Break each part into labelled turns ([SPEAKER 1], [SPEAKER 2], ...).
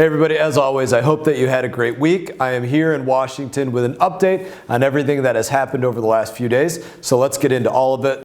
[SPEAKER 1] Hey everybody, as always, I hope that you had a great week. I am here in Washington with an update on everything that has happened over the last few days. So let's get into all of it.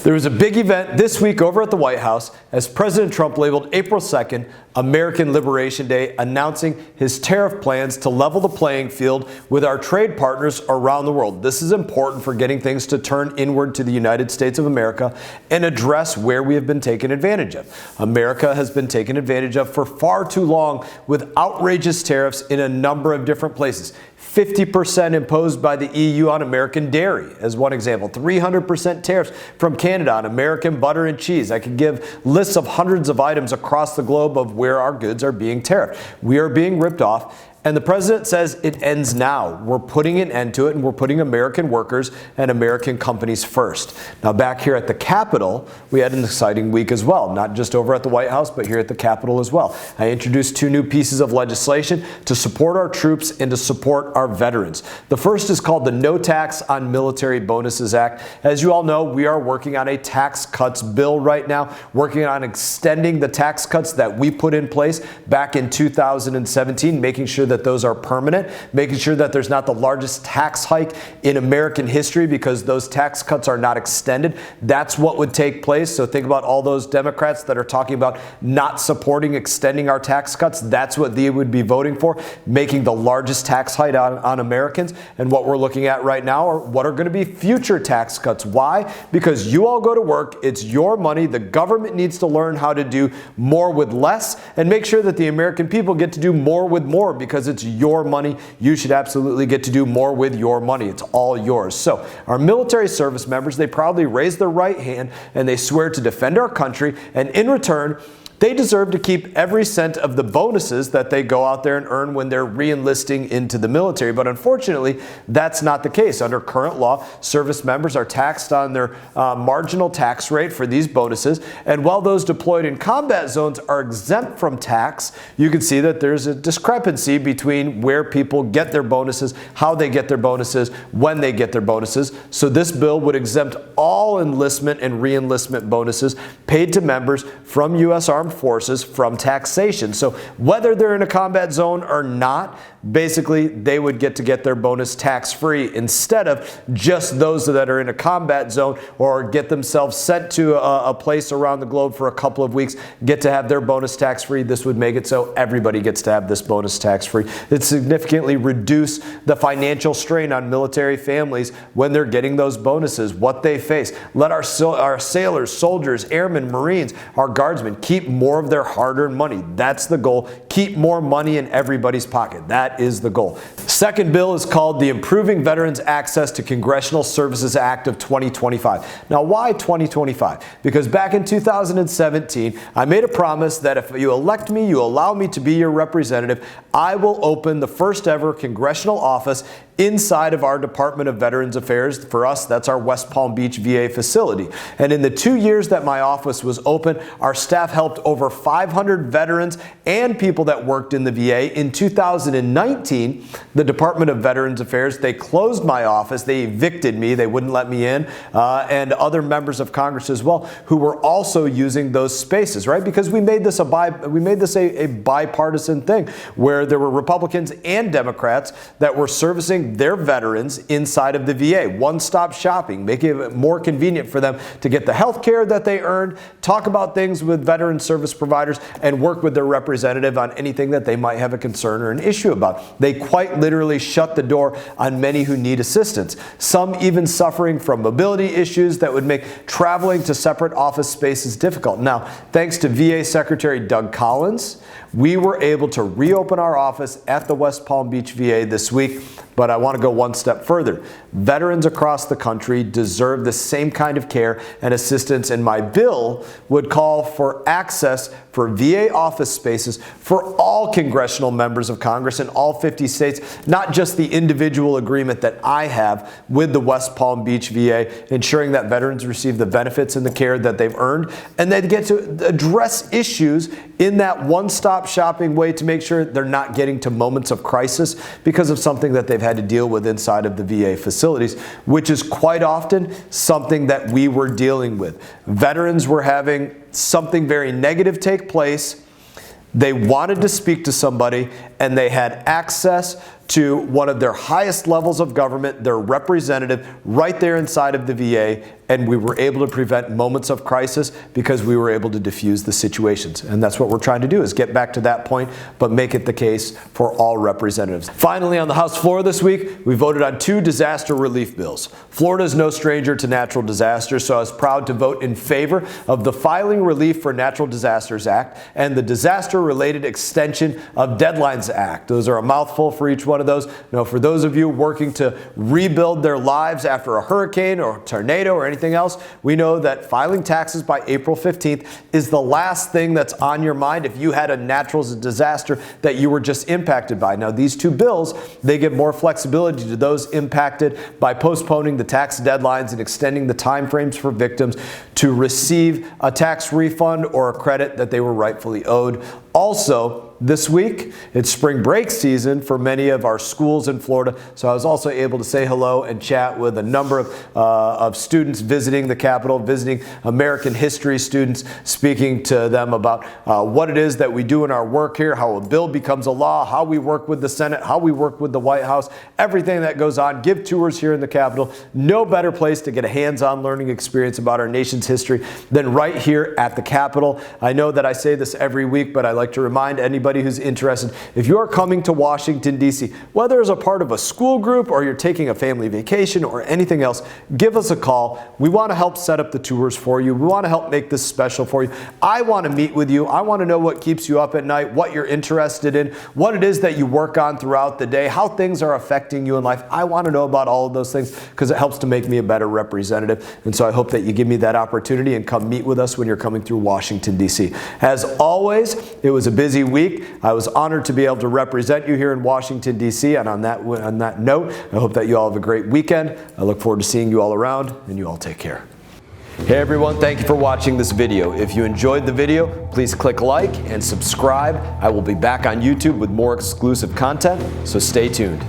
[SPEAKER 1] There was a big event this week over at the White House as President Trump labeled April 2nd American Liberation Day, announcing his tariff plans to level the playing field with our trade partners around the world. This is important for getting things to turn inward to the United States of America and address where we have been taken advantage of. America has been taken advantage of for far too long with outrageous tariffs in a number of different places. 50% imposed by the EU on American dairy, as one example. 300% tariffs from Canada on American butter and cheese. I could give lists of hundreds of items across the globe of where our goods are being tariffed. We are being ripped off. And the president says it ends now. We're putting an end to it, and we're putting American workers and American companies first. Now, back here at the Capitol, we had an exciting week as well, not just over at the White House, but here at the Capitol as well. I introduced two new pieces of legislation to support our troops and to support our veterans. The first is called the No Tax on Military Bonuses Act. As you all know, we are working on a tax cuts bill right now, working on extending the tax cuts that we put in place back in 2017, making sure that those are permanent, making sure that there's not the largest tax hike in American history because those tax cuts are not extended. That's what would take place. So think about all those Democrats that are talking about not supporting extending our tax cuts. That's what they would be voting for, making the largest tax hike on Americans. And what we're looking at right now are what are going to be future tax cuts. Why? Because you all go to work. It's your money. The government needs to learn how to do more with less and make sure that the American people get to do more with more, because it's your money. You should absolutely get to do more with your money. It's all yours. So our military service members, they proudly raise their right hand and they swear to defend our country, and in return, they deserve to keep every cent of the bonuses that they go out there and earn when they're re-enlisting into the military. But unfortunately, that's not the case. Under current law, service members are taxed on their marginal tax rate for these bonuses. And while those deployed in combat zones are exempt from tax, you can see that there's a discrepancy between where people get their bonuses, how they get their bonuses, when they get their bonuses. So this bill would exempt all enlistment and re-enlistment bonuses paid to members from U.S. Armed Forces from taxation. So whether they're in a combat zone or not, basically they would get their bonus tax-free instead of just those that are in a combat zone or get themselves sent to a place around the globe for a couple of weeks get to have their bonus tax-free. This would make it so everybody gets to have this bonus tax-free. It significantly reduce the financial strain on military families when they're getting those bonuses, what they face. Let our sailors, soldiers, airmen, Marines, our guardsmen keep more of their hard-earned money. That's the goal. Keep more money in everybody's pocket. That is the goal. Second bill is called the Improving Veterans Access to Congressional Services Act of 2025. Now, why 2025? Because back in 2017, I made a promise that if you elect me, you allow me to be your representative, I will open the first ever congressional office inside of our Department of Veterans Affairs. For us, that's our West Palm Beach VA facility. And in the 2 years that my office was open, our staff helped over 500 veterans and people that worked in the VA. In 2019, the Department of Veterans Affairs, they closed my office. They evicted me. They wouldn't let me in, and other members of Congress as well, who were also using those spaces, right? Because we made this a bipartisan thing where there were Republicans and Democrats that were servicing their veterans inside of the VA. One-stop shopping, making it more convenient for them to get the health care that they earned, talk about things with veteran service providers, and work with their representative on anything that they might have a concern or an issue about. They quite literally shut the door on many who need assistance, some even suffering from mobility issues that would make traveling to separate office spaces difficult. Now, thanks to VA Secretary Doug Collins, we were able to reopen our office at the West Palm Beach VA this week. But I want to go one step further. Veterans across the country deserve the same kind of care and assistance, and my bill would call for access for for VA office spaces for all congressional members of Congress in all 50 states, not just the individual agreement that I have with the West Palm Beach VA, ensuring that veterans receive the benefits and the care that they've earned, and they get to address issues in that one-stop shopping way to make sure they're not getting to moments of crisis because of something that they've had to deal with inside of the VA facilities, which is quite often something that we were dealing with. Veterans were having something very negative take place. They wanted to speak to somebody, and they had access to one of their highest levels of government, their representative, right there inside of the VA, and we were able to prevent moments of crisis because we were able to diffuse the situations. And that's what we're trying to do, is get back to that point, but make it the case for all representatives. Finally, on the House floor this week, we voted on 2 disaster relief bills. Florida is no stranger to natural disasters, so I was proud to vote in favor of the Filing Relief for Natural Disasters Act and the Disaster-Related Extension of Deadlines Act. Those are a mouthful for each one of those. Now, for those of you working to rebuild their lives after a hurricane or a tornado or anything else, we know that filing taxes by April 15th is the last thing that's on your mind if you had a natural disaster that you were just impacted by. Now, these 2 bills, they give more flexibility to those impacted by postponing the tax deadlines and extending the time frames for victims to receive a tax refund or a credit that they were rightfully owed. Also, this week, it's spring break season for many of our schools in Florida, so I was also able to say hello and chat with a number of students visiting the Capitol, visiting American history students, speaking to them about what it is that we do in our work here, how a bill becomes a law, how we work with the Senate, how we work with the White House, everything that goes on. Give tours here in the Capitol. No better place to get a hands-on learning experience about our nation's history than right here at the Capitol. I know that I say this every week, but I like to remind anybody who's interested, if you are coming to Washington, D.C., whether as a part of a school group or you're taking a family vacation or anything else, give us a call. We want to help set up the tours for you. We want to help make this special for you. I want to meet with you. I want to know what keeps you up at night, what you're interested in, what it is that you work on throughout the day, how things are affecting you in life. I want to know about all of those things because it helps to make me a better representative. And so I hope that you give me that opportunity and come meet with us when you're coming through Washington, D.C. As always, it was a busy week. I was honored to be able to represent you here in Washington, D.C. And on that note, I hope that you all have a great weekend. I look forward to seeing you all around, and you all take care. Hey everyone, thank you for watching this video. If you enjoyed the video, please click like and subscribe. I will be back on YouTube with more exclusive content, so stay tuned.